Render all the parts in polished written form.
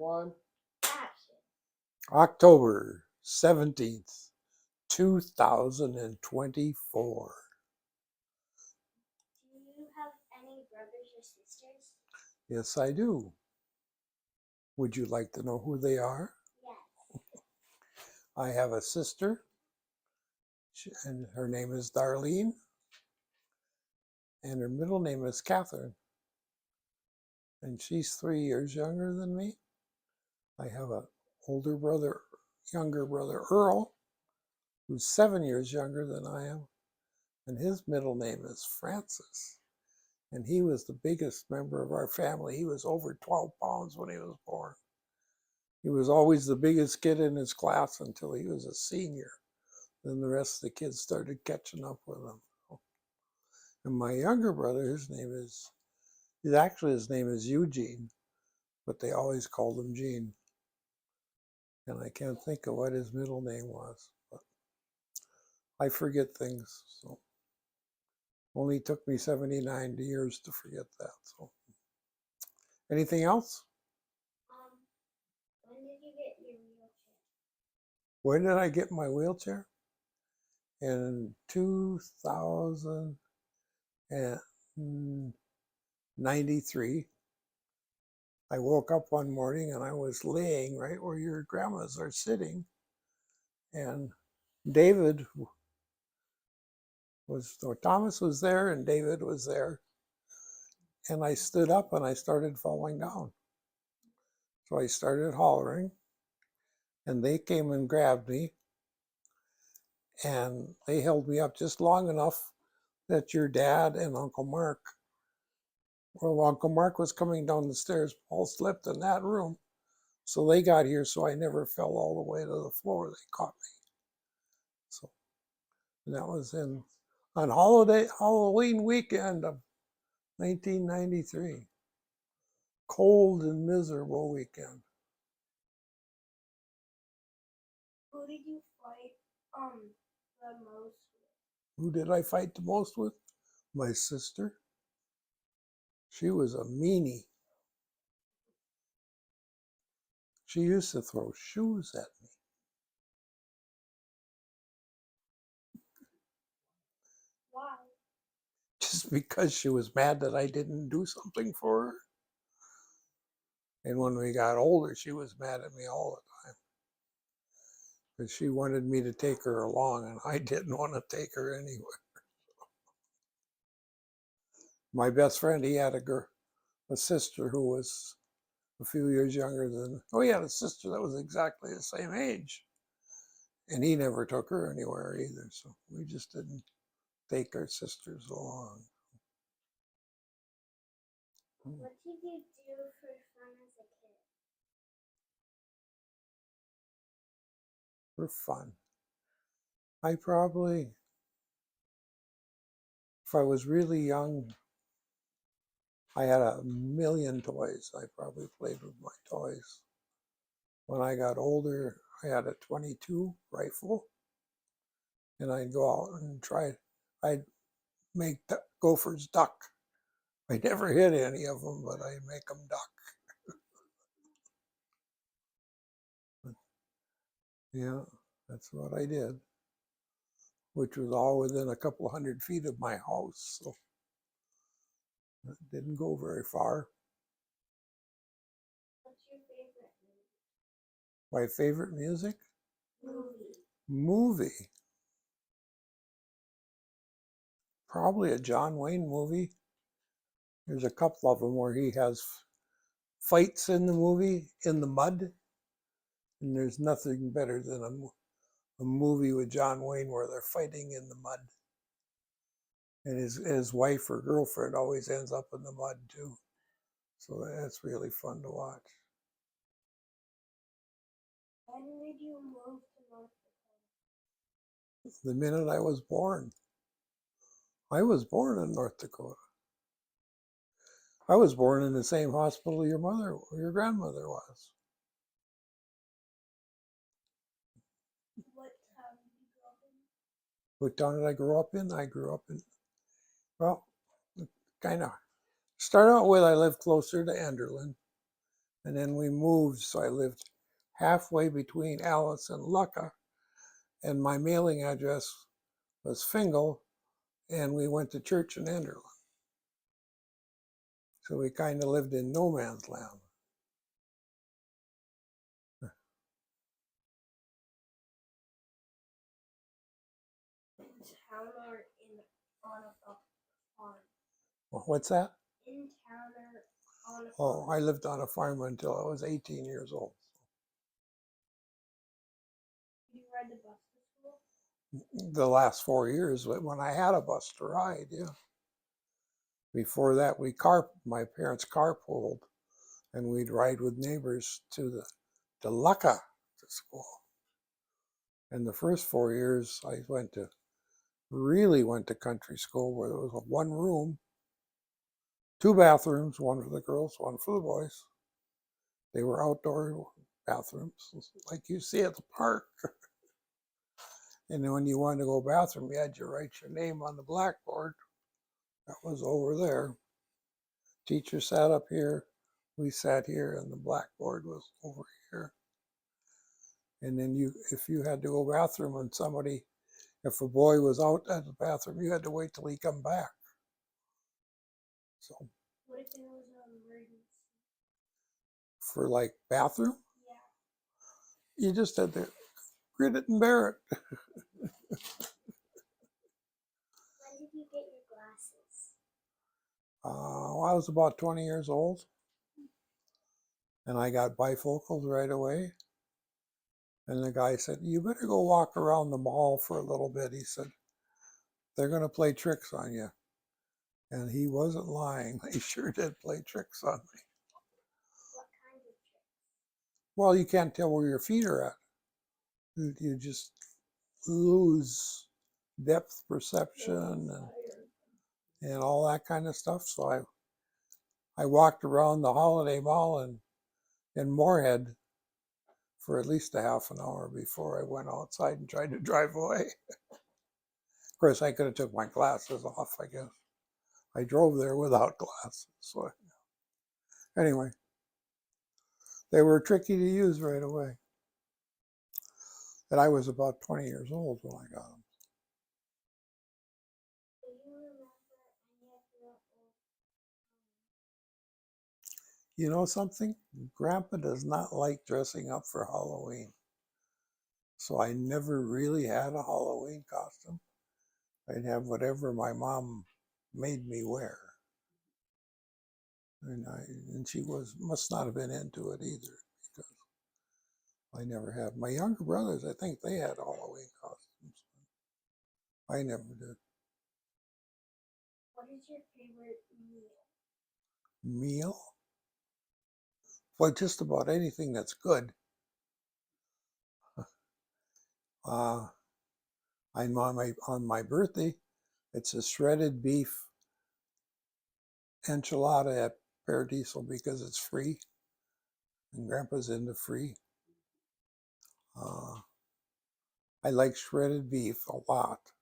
One. Action. October 17th, 2024. Do you have any brothers or sisters? Yes, I do. Would you like to know who they are? Yes. I have a sister, and her name is Darlene, and her middle name is Catherine, and she's 3 years younger than me. I have a younger brother, Earl, who's 7 years younger than I am, and his middle name is Francis. And he was the biggest member of our family. He was over 12 pounds when he was born. He was always the biggest kid in his class until he was a senior. Then the rest of the kids started catching up with him. And my younger brother, his name is Eugene, but they always called him Gene. And I can't think of what his middle name was, but I forget things. So only took me 79 years to forget that. So anything else? When did you get your wheelchair? When did I get my wheelchair? In 2093. I woke up one morning and I was laying right where your grandmas are sitting. And Thomas was there and David was there. And I stood up and I started falling down. So I started hollering and they came and grabbed me. And they held me up just long enough that your dad and Uncle Mark was coming down the stairs. Paul slept in that room. So they got here, so I never fell all the way to the floor. They caught me. So that was on Halloween weekend of 1993. Cold and miserable weekend. Who did you fight the most with? Who did I fight the most with? My sister. She was a meanie. She used to throw shoes at me. Why? Just because she was mad that I didn't do something for her. And when we got older, she was mad at me all the time. Because she wanted me to take her along, and I didn't want to take her anywhere. My best friend, he had a sister who was a few years younger than, he had a sister that was exactly the same age. And he never took her anywhere either. So we just didn't take our sisters along. What did you do for fun as a kid? For fun. If I was really young, I had a million toys. I probably played with my toys. When I got older, I had a .22 rifle, and I'd go out and I'd make gophers duck. I never hit any of them, but I'd make them duck. Yeah, that's what I did, which was all within a couple 100 feet of my house, so it didn't go very far. What's your favorite movie? My favorite music? Movie. Probably a John Wayne movie. There's a couple of them where he has fights in the movie in the mud, and there's nothing better than a movie with John Wayne where they're fighting in the mud. And his wife or girlfriend always ends up in the mud too. So that's really fun to watch. When did you move to North Dakota? The minute I was born. I was born in North Dakota. I was born in the same hospital your grandmother was. What town did you grow up in? What town did I grow up in? I grew up in, well, kind of. Start out with I lived closer to Enderlin. And then we moved, so I lived halfway between Alice and Lucca, and my mailing address was Fingal, and we went to church in Enderlin. So we kind of lived in no man's land. In town or on a farm? What's that? In town or on a Oh, farm? I lived on a farm until I was 18 years old. Did you ride the bus to school? The last 4 years when I had a bus to ride, yeah. Before that, my parents carpooled, and we'd ride with neighbors to Lucca to school. And the first 4 years, I really went to country school where there was a one room, two bathrooms, one for the girls, one for the boys. They were outdoor bathrooms, like you see at the park. And then when you wanted to go to the bathroom, you had to write your name on the blackboard. That was over there. Teacher sat up here, we sat here, and the blackboard was over here. And then if you had to go to the bathroom and if a boy was out at the bathroom, you had to wait till he come back. So What if there was an emergency? for like bathroom, Yeah. you just had to grit it and bear it. When did you get your glasses? I was about 20 years old, and I got bifocals right away. And the guy said, "You better go walk around the mall for a little bit." He said, "They're going to play tricks on you." And he wasn't lying. They sure did play tricks on me. What kind of tricks? Well, you can't tell where your feet are at. You just lose depth perception and all that kind of stuff. So I walked around the Holiday Mall in Moorhead for at least a half an hour before I went outside and tried to drive away. Of course, I could have took my glasses off, I guess. I drove there without glasses. So anyway, they were tricky to use right away. And I was about 20 years old when I got them. Do you remember any of your old? You know something? Grandpa does not like dressing up for Halloween. So I never really had a Halloween costume. I'd have whatever my mom made me wear. And she must not have been into it either, because I never had. My younger brothers, I think they had Halloween costumes. I never did. What is your favorite meal? Meal? Well, just about anything that's good. Uh, I'm on my birthday. It's a shredded beef enchilada at Paradiso because it's free, and Grandpa's into free. I like shredded beef a lot,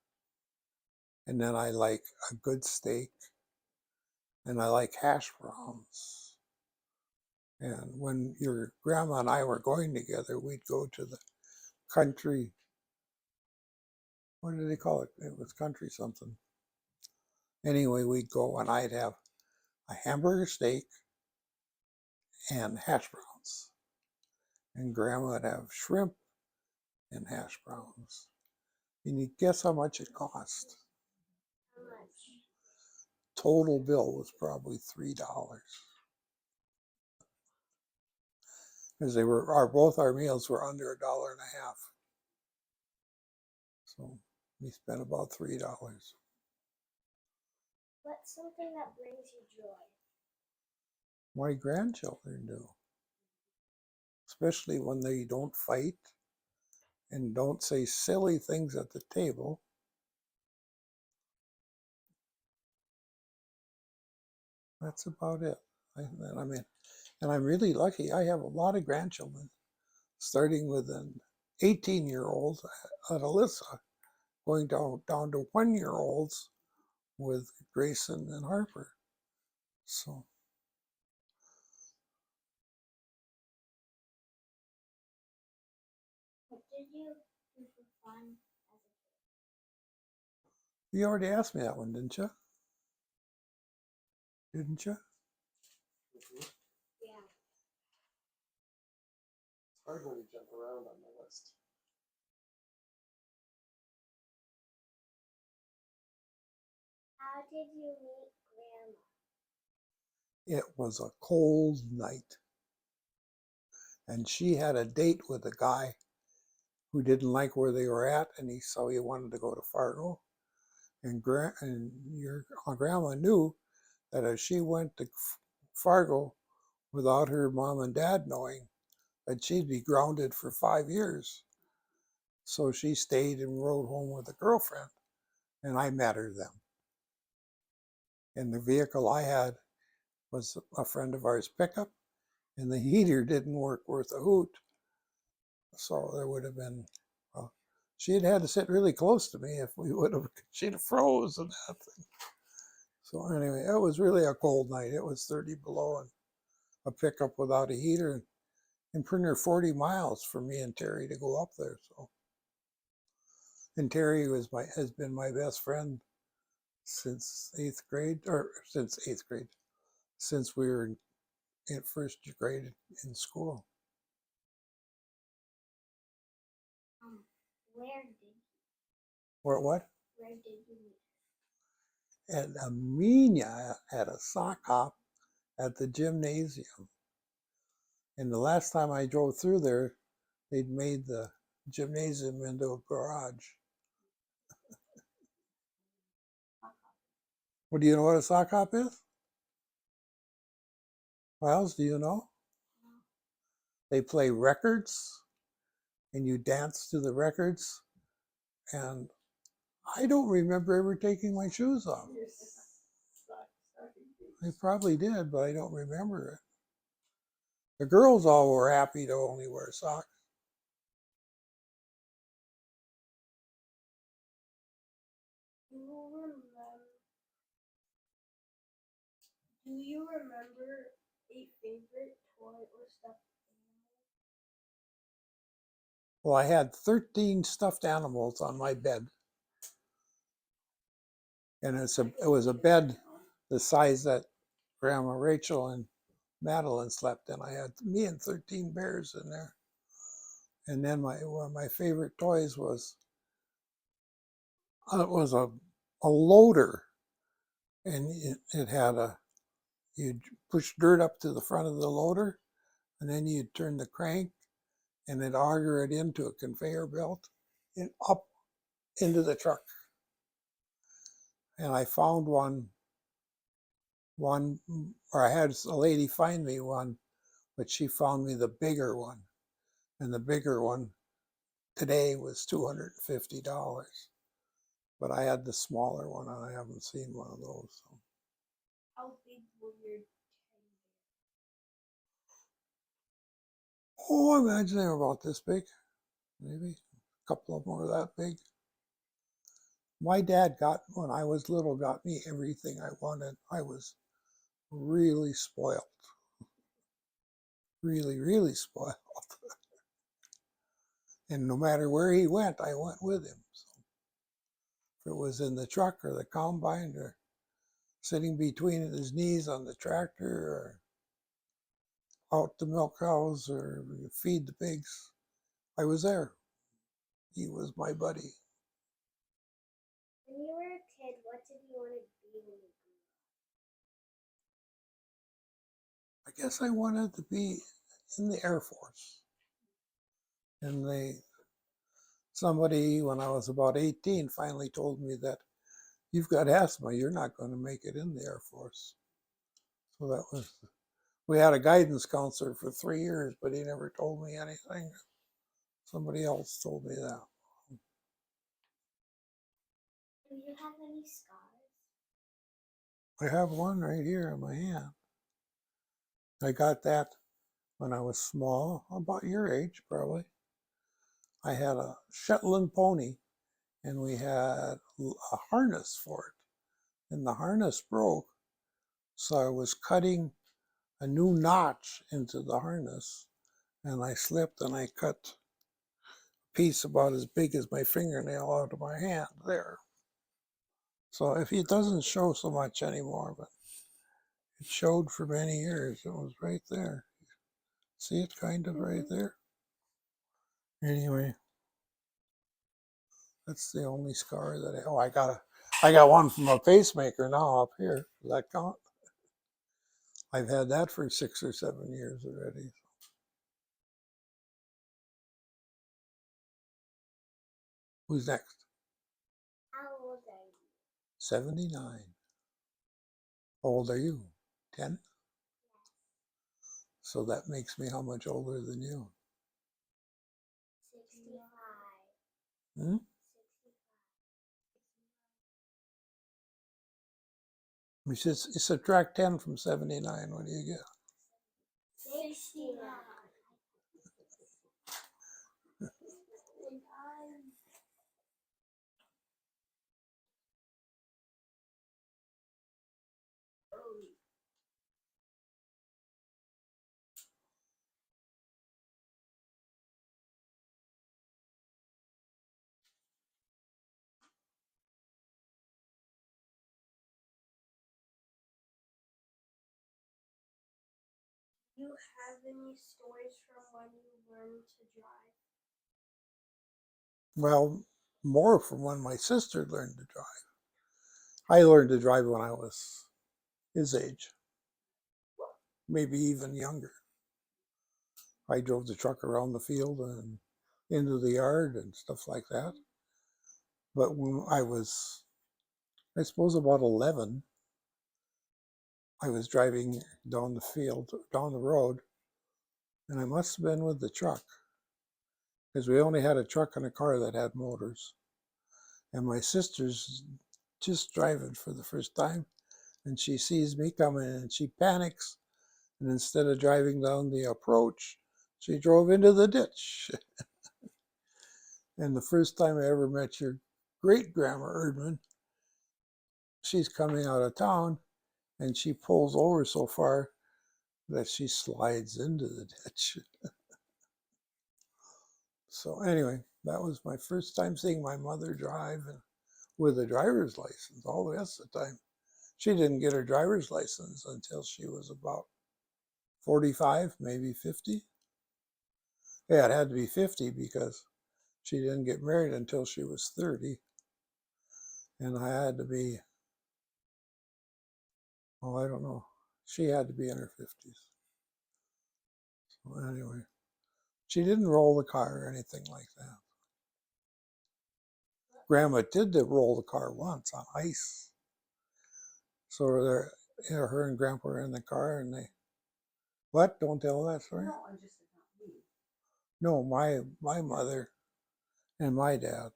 and then I like a good steak, and I like hash browns. And when your grandma and I were going together, we'd go to the country. What did they call it? It was country something. Anyway, we'd go and I'd have a hamburger steak and hash browns, and Grandma would have shrimp and hash browns. And you guess how much it cost? How much? Total bill was probably $3 because both our meals were under $1.50. So we spent about $3. What's something that brings you joy? My grandchildren do, especially when they don't fight and don't say silly things at the table. That's about it. I mean, and I'm really lucky. I have a lot of grandchildren, starting with an 18-year-old at Alyssa, going down to 1-year-olds with Grayson and Harper. So What did you do for fun as a kid? You already asked me that one, didn't you? Didn't you? Yeah. It's hard when you jump around on the list. How did you meet Grandma? It was a cold night, and she had a date with a guy who didn't like where they were at, and he wanted to go to Fargo. And your grandma knew that if she went to Fargo without her mom and dad knowing, that she'd be grounded for 5 years. So she stayed and rode home with a girlfriend, and I met her then. And the vehicle I had was a friend of ours' pickup, and the heater didn't work worth a hoot. So there would have been, well, she'd had to sit really close to me if we would have, she'd have froze and that thing. So anyway, it was really a cold night. It was 30 below and a pickup without a heater and pretty near 40 miles for me and Terry to go up there. So, and Terry has been my best friend since eighth grade, since we were in first grade in school. Where did you? What? Where did you meet? At Armenia at a sock hop at the gymnasium. And the last time I drove through there, they'd made the gymnasium into a garage. Well, do you know what a sock hop is? Miles, do you know? No. They play records and you dance to the records. And I don't remember ever taking my shoes off. I probably did, but I don't remember it. The girls all were happy to only wear socks. Do you remember a favorite toy or stuffed animal? Well, I had 13 stuffed animals on my bed. And it was a bed the size that Grandma Rachel and Madeline slept in. I had me and 13 bears in there. And then one of my favorite toys was a loader, and it had you'd push dirt up to the front of the loader, and then you'd turn the crank, and it'd auger it into a conveyor belt and up into the truck. And I found one, or I had a lady find me one, but she found me the bigger one, and the bigger one today was $250. But I had the smaller one, and I haven't seen one of those. So. How big were your teddy bears? Oh, I imagine they were about this big, maybe. A couple of them were that big. My dad when I was little, got me everything I wanted. I was really spoiled. Really, really spoiled. And no matter where he went, I went with him. So if it was in the truck or the combine or sitting between his knees on the tractor or out to milk cows or feed the pigs, I was there. He was my buddy. When you were a kid, what did you want to be when you grew up? I guess I wanted to be in the Air Force. And somebody, when I was about 18, finally told me that you've got asthma, you're not going to make it in the Air Force. So we had a guidance counselor for 3 years, but he never told me anything. Somebody else told me that. Do you have any scars? I have one right here in my hand. I got that when I was small, about your age probably. I had a Shetland pony, and we had a harness for it, and the harness broke. So I was cutting a new notch into the harness, and I slipped and I cut piece about as big as my fingernail out of my hand there. So if it doesn't show so much anymore, but it showed for many years. It was right there. See it kind of right there? Anyway, that's the only scar that I got one from a pacemaker now up here. Does that count? I've had that for 6 or 7 years already. Who's next? How old are you? 79. How old are you? 10? So that makes me how much older than you? 65. Hmm? 65. You subtract 10 from 79. What do you get? 69. Do you have any stories from when you learned to drive? Well, more from when my sister learned to drive. I learned to drive when I was his age, maybe even younger. I drove the truck around the field and into the yard and stuff like that. But when I was, I suppose, about 11, I was driving down the field, down the road, and I must have been with the truck because we only had a truck and a car that had motors. And my sister's just driving for the first time, and she sees me coming and she panics. And instead of driving down the approach, she drove into the ditch. And the first time I ever met your great grandma Erdmann, she's coming out of town and she pulls over so far that she slides into the ditch. So anyway, that was my first time seeing my mother drive and with a driver's license. All the rest of the time, she didn't get her driver's license until she was about 45, maybe 50. Yeah, it had to be 50 because she didn't get married until she was 30. And I had to be, oh, I don't know. She had to be in her 50s. So anyway, she didn't roll the car or anything like that. Grandma did roll the car once on ice. So there, her and Grandpa were in the car and they, what? Don't tell that story? No, I just said not me. No, my mother and my dad.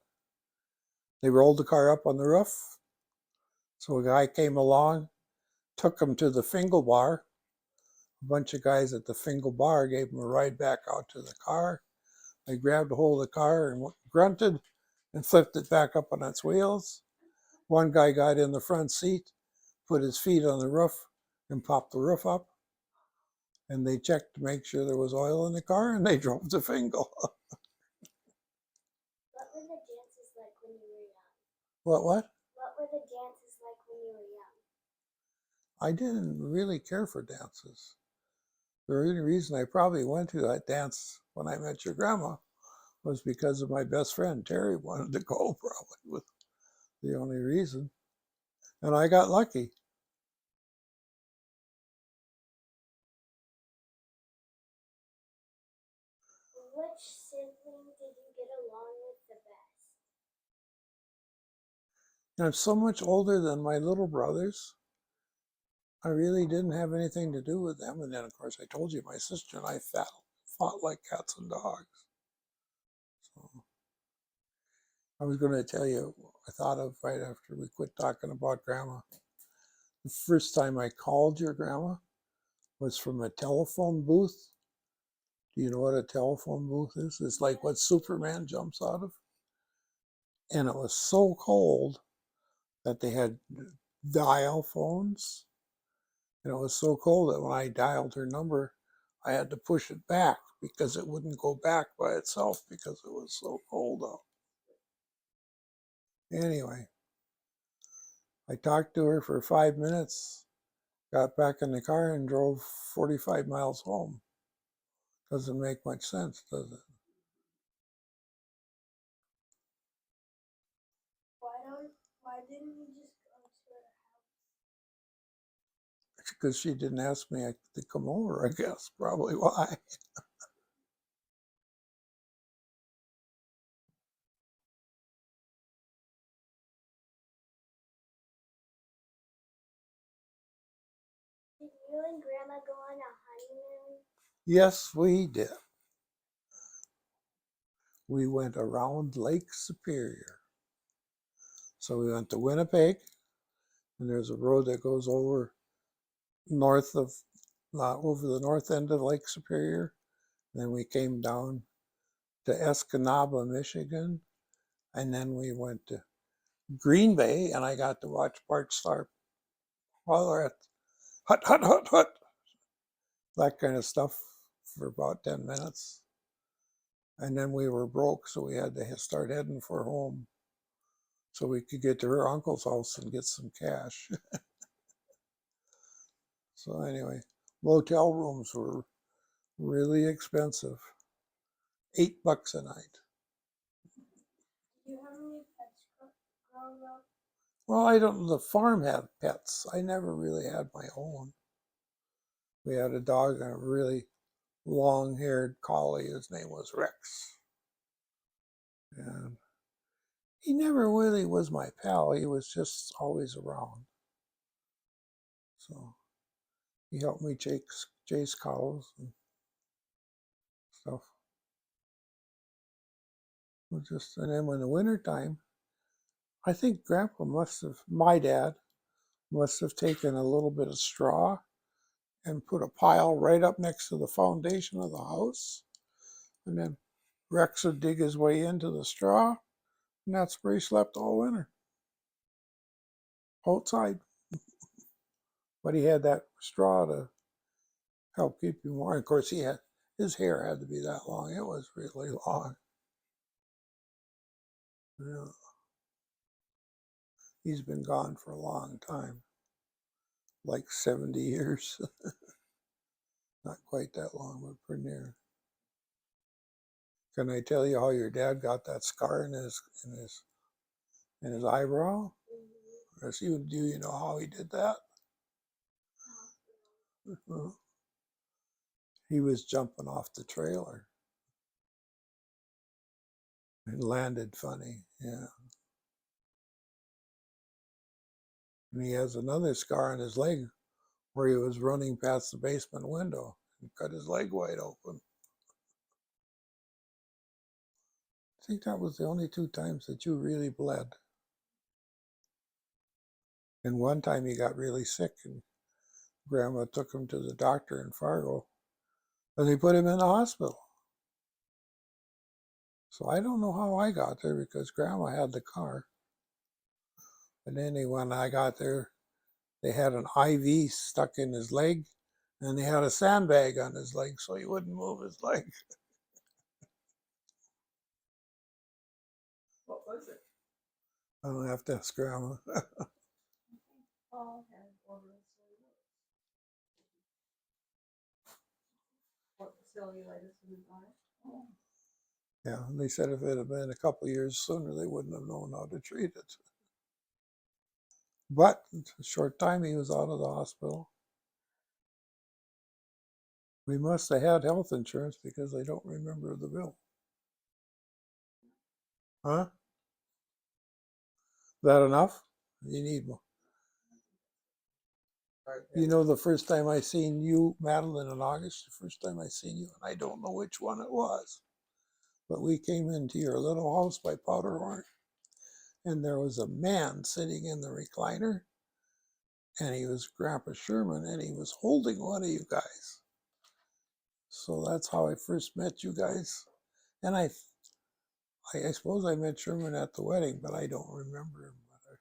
They rolled the car up on the roof. So a guy came along, took him to the Fingal Bar. A bunch of guys at the Fingal Bar gave him a ride back out to the car. They grabbed a hold of the car and grunted and flipped it back up on its wheels. One guy got in the front seat, put his feet on the roof, and popped the roof up. And they checked to make sure there was oil in the car, and they drove to Fingal. What were the dances like when you were young? What? What were the dances like when you were young? I didn't really care for dances. The only reason I probably went to that dance when I met your grandma was because of my best friend, Terry, wanted to go, probably was the only reason. And I got lucky. Which sibling did you get along with the best? And I'm so much older than my little brothers. I really didn't have anything to do with them. And then, of course, I told you my sister and I fought like cats and dogs. So I was going to tell you, I thought of right after we quit talking about grandma. The first time I called your grandma was from a telephone booth. Do you know what a telephone booth is? It's like what Superman jumps out of. And it was so cold that they had dial phones. And it was so cold that when I dialed her number, I had to push it back because it wouldn't go back by itself because it was so cold out. Anyway, I talked to her for 5 minutes, got back in the car and drove 45 miles home. Doesn't make much sense, does it? Why didn't you just go to her house? Because she didn't ask me to come over, I guess. Probably why. Did you and Grandma go on a honeymoon? Yes, we did. We went around Lake Superior. So we went to Winnipeg, and there's a road that goes over north of, over the north end of Lake Superior. Then we came down to Escanaba, Michigan, and then we went to Green Bay, and I got to watch Bart Starr holler at hut, hut, hut, hut, that kind of stuff for about 10 minutes. And then we were broke, so we had to start heading for home so we could get to her uncle's house and get some cash. So anyway, motel rooms were really expensive. $8 a night. Did you have any pets growing up? Well, I don't, the farm had pets. I never really had my own. We had a dog, a really long-haired collie. His name was Rex. And he never really was my pal. He was just always around. So he helped me chase cows and stuff. And then when the winter time, I think my dad must have taken a little bit of straw and put a pile right up next to the foundation of the house. And then Rex would dig his way into the straw, and that's where he slept all winter, outside. But he had that straw to help keep him warm. Of course, his hair had to be that long. It was really long. Yeah. He's been gone for a long time, like 70 years. Not quite that long, but pretty near. Can I tell you how your dad got that scar in his eyebrow? Yes, do you know how he did that? He was jumping off the trailer and landed funny, yeah. And he has another scar on his leg where he was running past the basement window and cut his leg wide open. I think that was the only 2 times that you really bled. And one time he got really sick and Grandma took him to the doctor in Fargo and they put him in the hospital. So I don't know how I got there because Grandma had the car. And then when I got there, they had an IV stuck in his leg and they had a sandbag on his leg so he wouldn't move his leg. What was it? I don't have to ask Grandma. Paul had oral cellulitis. What cellulitis in his eye? Oh. Yeah, they said if it had been a couple of years sooner, they wouldn't have known how to treat it. But a short time he was out of the hospital. We must have had health insurance because I don't remember the bill. Huh? That enough? You need more. You know, the first time I seen you, Madeline, in August, the first time I seen you, and I don't know which one it was, but we came into your little house by Powderhorn, and there was a man sitting in the recliner, and he was Grandpa Sherman, and he was holding one of you guys. So that's how I first met you guys. And I suppose I met Sherman at the wedding, but I don't remember him. But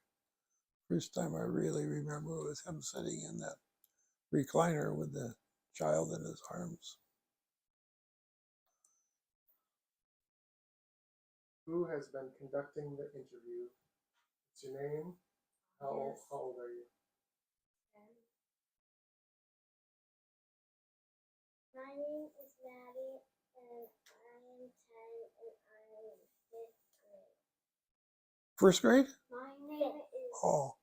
first time I really remember was him sitting in that recliner with the child in his arms. Who has been conducting the interview? What's your name? How old are you? My name is Maddie, and I am 10, and I am in 5th grade. First grade? My name is Oh,